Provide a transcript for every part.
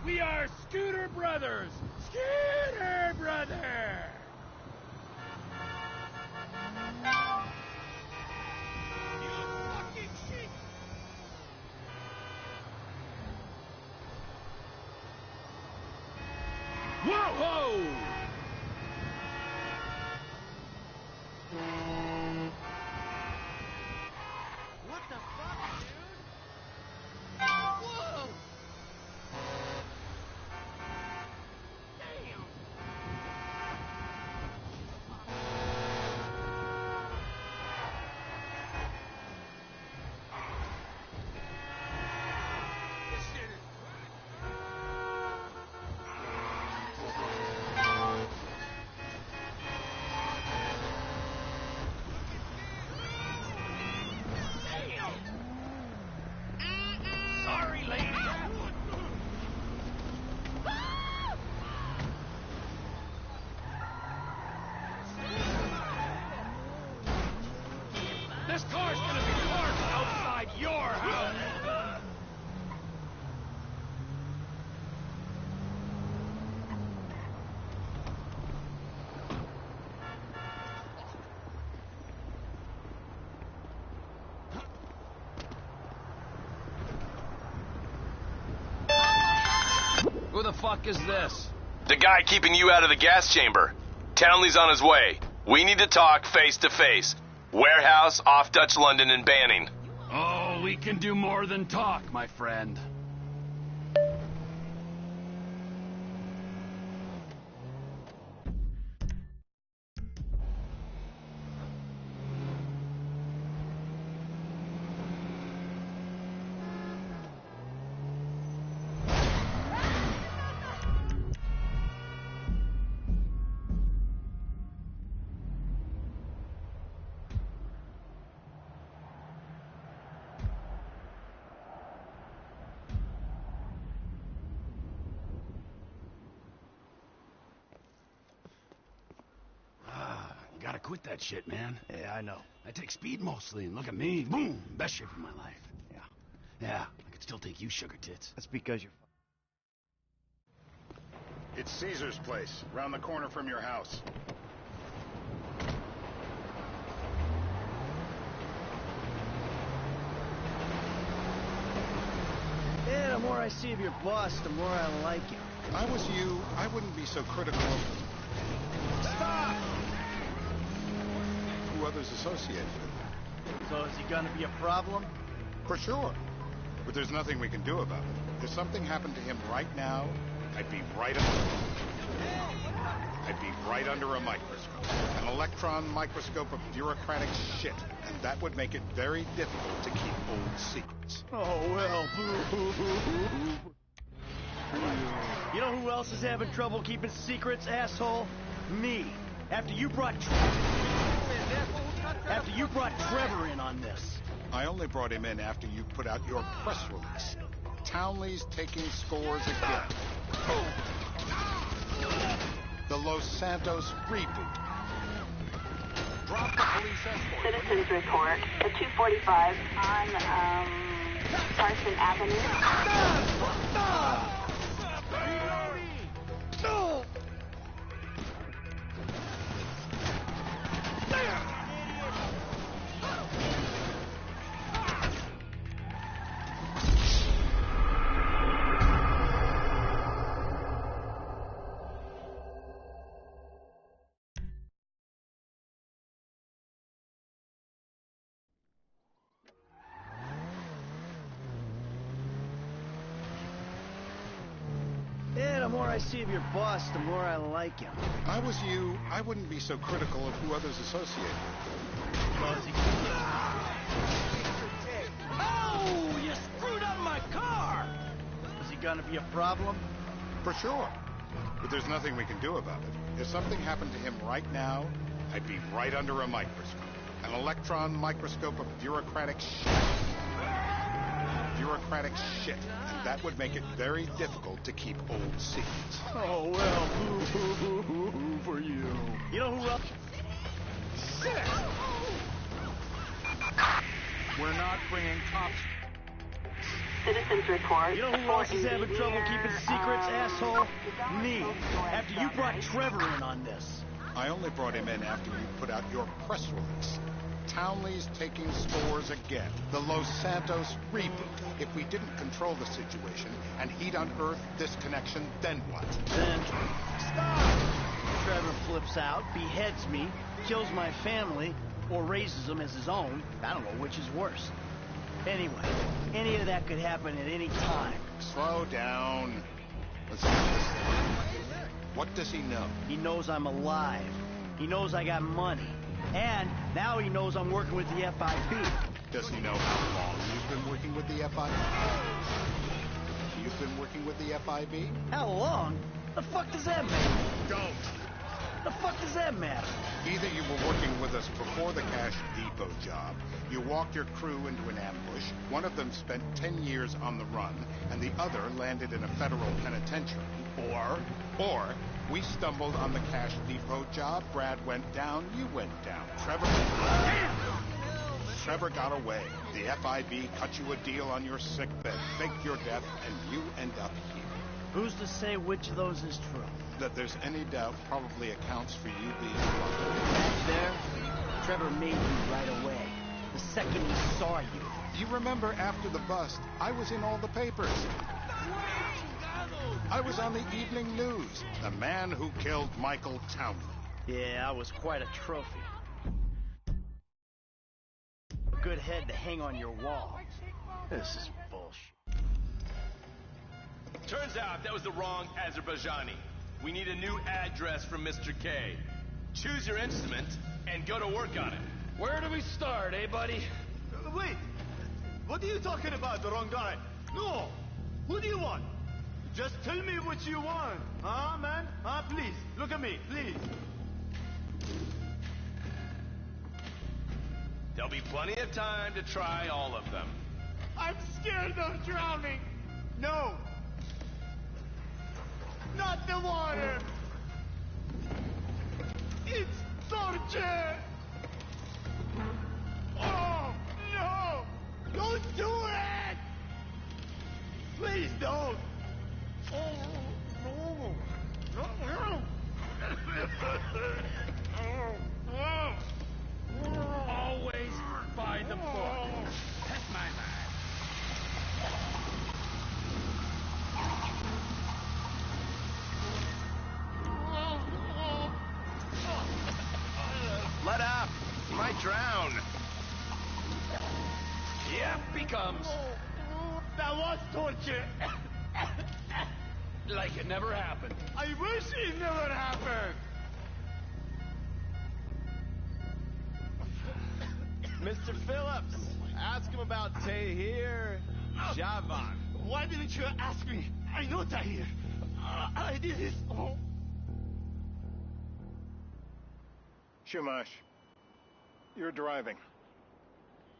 We are Scooter Brothers! Scooter Brother! You fucking shit! Whoa-ho! What the fuck, dude? Whoa! Damn! This shit is... Sorry, lady. This car's gonna be parked outside your house! Who the fuck is this? The guy keeping you out of the gas chamber. Townley's on his way. We need to talk face to face. Warehouse off Dutch London and Banning. Oh, we can do more than talk, my friend. Gotta quit that shit, man. Yeah, I know. I take speed mostly, and look at me. Boom! Best shape of my life. Yeah, I could still take you, sugar tits. That's because you're... It's Caesar's place, round the corner from your house. Yeah, the more I see of your boss, the more I like him. If I was you, I wouldn't be so critical of Stop! who others associate with. So is he gonna be a problem? For sure. But there's nothing we can do about it. If something happened to him right now, I'd be right under a microscope. An electron microscope of bureaucratic shit. And that would make it very difficult to keep old secrets. Oh, well, boo-hoo-hoo-hoo. You know who else is having trouble keeping secrets, asshole? Me. After you brought Trevor in on this. I only brought him in after you put out your press release. Townley's taking scores again. The Los Santos reboot. Drop the police escort. Citizens report at 245 on Carson Avenue. Yeah, the more I see of your boss, the more I like him. If I was you, I wouldn't be so critical of who others associate with. So is he... Oh, you screwed up my car! Is he gonna be a problem? For sure. But there's nothing we can do about it. If something happened to him right now, I'd be right under a microscope. An electron microscope of bureaucratic shit. Bureaucratic shit. And that would make it very difficult to keep old secrets. Oh, well, boo-hoo-hoo-hoo for you. You know who else? Shit! We're not bringing cops. citizens report. You know who else is having trouble keeping secrets, asshole? Me. After you brought Trevor in on this. I only brought him in after you put out your press release. Townley's taking scores again. The Los Santos reboot. If we didn't control the situation and he'd unearthed this connection, then what? Then... Stop! Trevor flips out, beheads me, kills my family, or raises them as his own. I don't know which is worse. Anyway, any of that could happen at any time. Slow down. Let's do this. What does he know? He knows I'm alive. He knows I got money. And now he knows I'm working with the FIB. Does he know how long you've been working with the FIB? You've been working with the FIB? How long? The fuck does that matter? Don't. The fuck does that matter? Either you were working with us before the Cash Depot job, you walked your crew into an ambush, one of them spent 10 years on the run, and the other landed in a federal penitentiary, or we stumbled on the Cash Depot job, Brad went down, you went down. Trevor got away. The FIB cut you a deal on your sick bed, faked your death, and you end up here. Who's to say which of those is true? That there's any doubt probably accounts for you being wrong. Back there, Trevor made you right away. The second he saw you. You remember after the bust, I was in all the papers. I was on the evening news. The man who killed Michael Townley. Yeah, I was quite a trophy. Good head to hang on your wall. This is bullshit. Turns out that was the wrong Azerbaijani. We need a new address from Mr. K. Choose your instrument and go to work on it. Where do we start, eh, buddy? Wait! What are you talking about, the wrong guy? No! Who do you want? Just tell me what you want. Huh, man? Huh, please. Look at me, please. There'll be plenty of time to try all of them. I'm scared of drowning. No! Not the water! It's torture! Oh, no! Don't do it! Please don't! Oh, no! Always by the book. That's my mind. Let up! You might drown. Yep, he comes. That was torture! Like it never happened. I wish it never happened! Mr. Phillips, ask him about Tahir Javan. Why didn't you ask me? I know Tahir. I did it. Oh. Shumash, you're driving.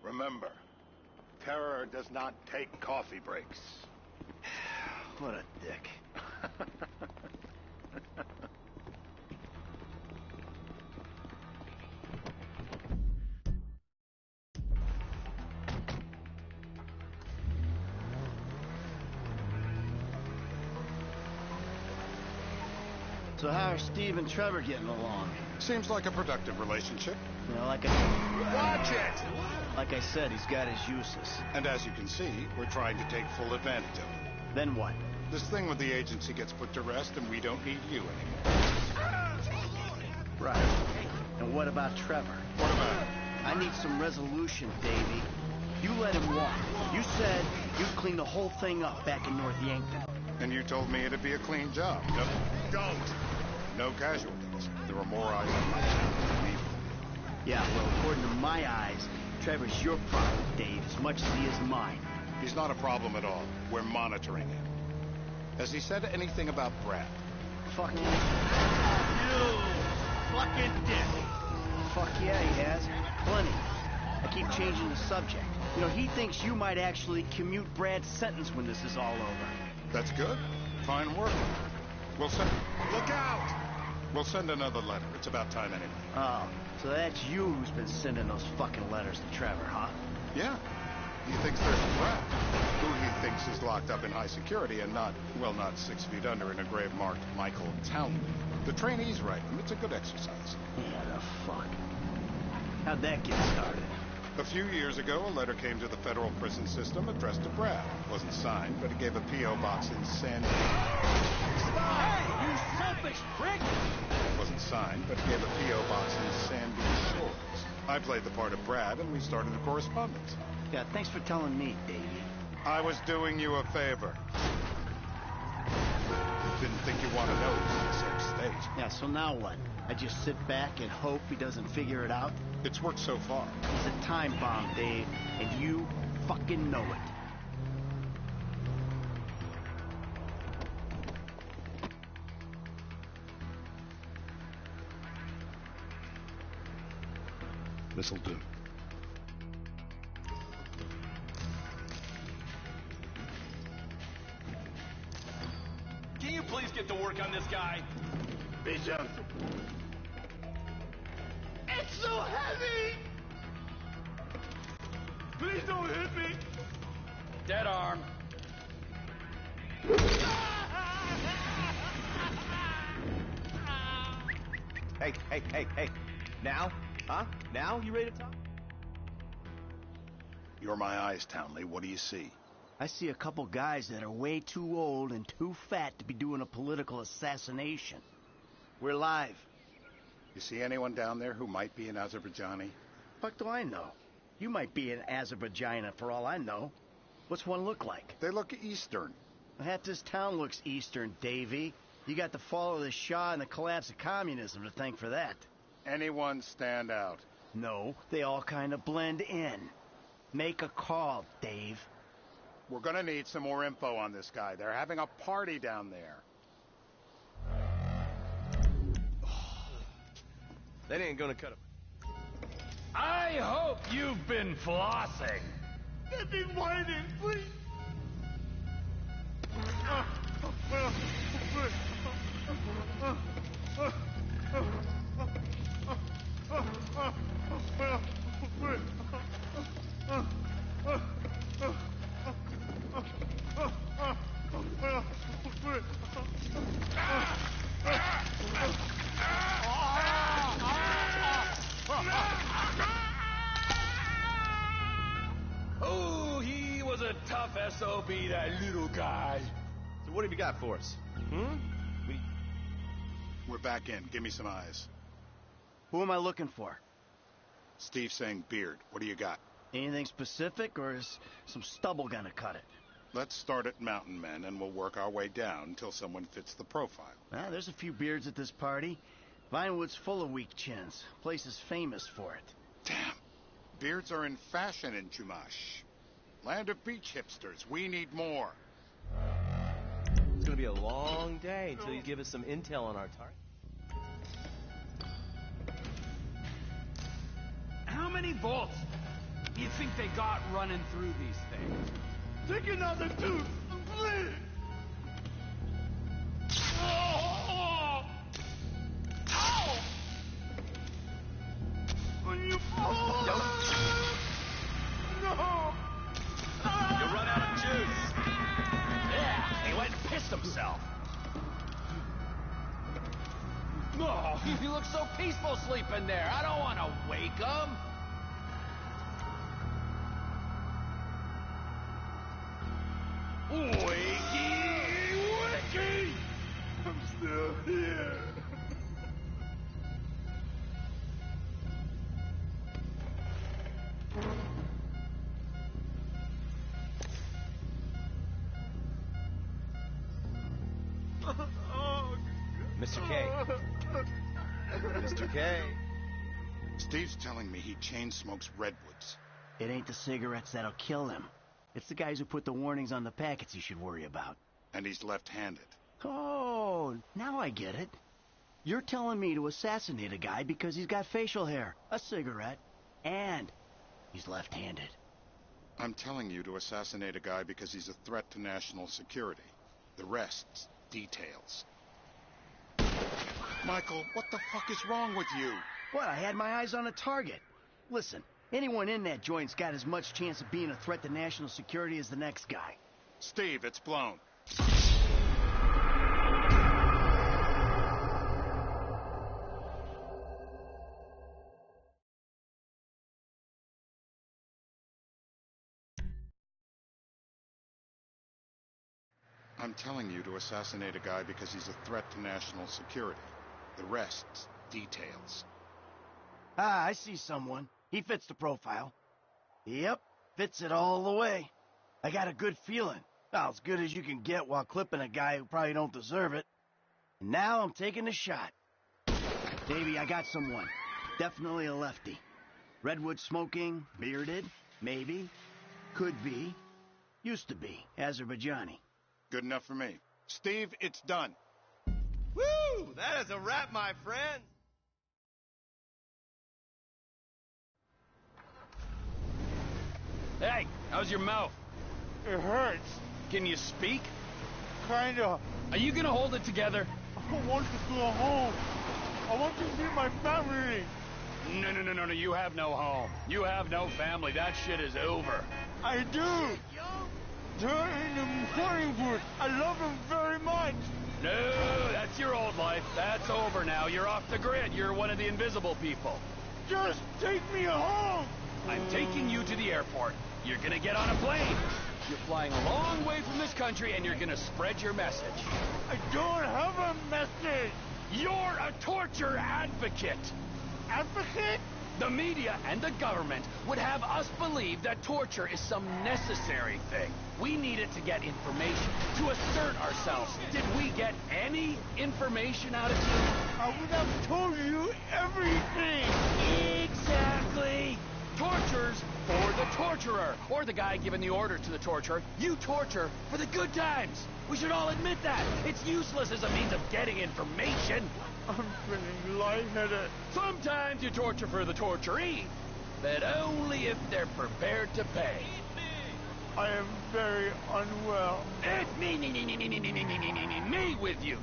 Remember, terror does not take coffee breaks. What a dick. So how are Steve and Trevor getting along? Seems like a productive relationship. You know, Watch it! Like I said, he's got his uses. And as you can see, we're trying to take full advantage of it. Then what? This thing with the agency gets put to rest and we don't need you anymore. Right. And what about Trevor? What about it? I need some resolution, Davey. You let him walk. You said you'd clean the whole thing up back in North Yankton. And you told me it'd be a clean job. No, don't! No casualties. There were more eyes on my side. Yeah, well, according to my eyes, Trevor's your problem, Dave, as much as he is mine. He's not a problem at all. We're monitoring him. Has he said anything about Brad? Fucking... You fucking dick. Fuck yeah, he has. Plenty. I keep changing the subject. You know, he thinks you might actually commute Brad's sentence when this is all over. That's good. Fine work. We'll send... Look out! We'll send another letter. It's about time anyway. Oh, so that's you who's been sending those fucking letters to Trevor, huh? Yeah. He thinks there's a threat. Who he thinks locked up in high security and not 6 feet under in a grave marked Michael Townley. The trainees write them. It's a good exercise. Yeah, the fuck. How'd that get started? A few years ago, a letter came to the federal prison system addressed to Brad. It wasn't signed, but it gave a P.O. box in San Diego. Hey, you selfish prick! It wasn't signed, but it gave a P.O. box in Sandy Shores. I played the part of Brad, and we started a correspondence. Yeah, thanks for telling me, Davey. I was doing you a favor. Didn't think you'd want to know this at such stage. Yeah, so now what? I just sit back and hope he doesn't figure it out? It's worked so far. He's a time bomb, Dave, and you fucking know it. This'll do. Can you please get to work on this guy? Be gentle. It's so heavy! Please don't hit me! Dead arm. Hey. Now? Huh? Now? You ready to talk? You're my eyes, Townley. What do you see? I see a couple guys that are way too old and too fat to be doing a political assassination. We're live. You see anyone down there who might be an Azerbaijani? Fuck do I know? You might be an Azerbaijani for all I know. What's one look like? They look Eastern. Half this town looks Eastern, Davy. You got the fall of the Shah and the collapse of communism to thank for that. Anyone stand out? No, they all kind of blend in. Make a call, Dave. We're gonna need some more info on this guy. They're having a party down there. That ain't gonna cut him. I hope you've been flossing. Get me whining, please! Oh, he was a tough SOB, that little guy. So what have you got for us? We're back in. Give me some eyes. Who am I looking for? Steve saying beard. What do you got? Anything specific, or is some stubble gonna cut it? Let's start at Mountain Men, and we'll work our way down until someone fits the profile. There's a few beards at this party. Vinewood's full of weak chins. Place is famous for it. Damn. Beards are in fashion in Chumash. Land of beach hipsters. We need more. It's gonna be a long day until you give us some intel on our target. How many volts do you think they got running through these things? Take another tooth, please! Oh! Ow! You... No! You run out of juice. Yeah, he went and pissed himself. No, he looks so peaceful sleeping there. I don't want to wake him. Wakey, wakey! I'm still here. Mr. K. Mr. K. Steve's telling me he chain smokes redwoods. It ain't the cigarettes that'll kill him. It's the guys who put the warnings on the packets you should worry about. And he's left-handed. Oh, now I get it. You're telling me to assassinate a guy because he's got facial hair, a cigarette, and he's left-handed. I'm telling you to assassinate a guy because he's a threat to national security. The rest's details. Michael, what the fuck is wrong with you? What, I had my eyes on a target. Listen, anyone in that joint's got as much chance of being a threat to national security as the next guy. Steve, it's blown. I'm telling you to assassinate a guy because he's a threat to national security. The rest's details. Ah, I see someone. He fits the profile. Yep, fits it all the way. I got a good feeling. Well, as good as you can get while clipping a guy who probably don't deserve it. And now I'm taking a shot. Davey, I got someone. Definitely a lefty. Redwood smoking, bearded, maybe. Could be. Used to be. Azerbaijani. Good enough for me. Steve, it's done. Woo! That is a wrap, my friend. Hey, how's your mouth? It hurts. Can you speak? Kinda. Are you gonna hold it together? I want to go home. I want to see my family. No, you have no home. You have no family. That shit is over. I do. They're in the Hollywood. I love them very much. No, that's your old life. That's over now. You're off the grid. You're one of the invisible people. Just take me home. I'm taking you to the airport. You're gonna get on a plane. You're flying a long way from this country, and you're gonna spread your message. I don't have a message. You're a torture advocate. Advocate? The media and the government would have us believe that torture is some necessary thing. We need it to get information, to assert ourselves. Did we get any information out of you? I would have told you everything. Exactly. Torture's for the torturer, or the guy giving the order to the torturer. You torture for the good times. We should all admit that. It's useless as a means of getting information. I'm feeling lightheaded. Sometimes you torture for the torturee, but only if they're prepared to pay. I am very unwell. It's me with you.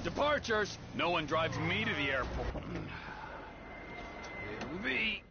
Departures. No one drives me to the airport. It'll be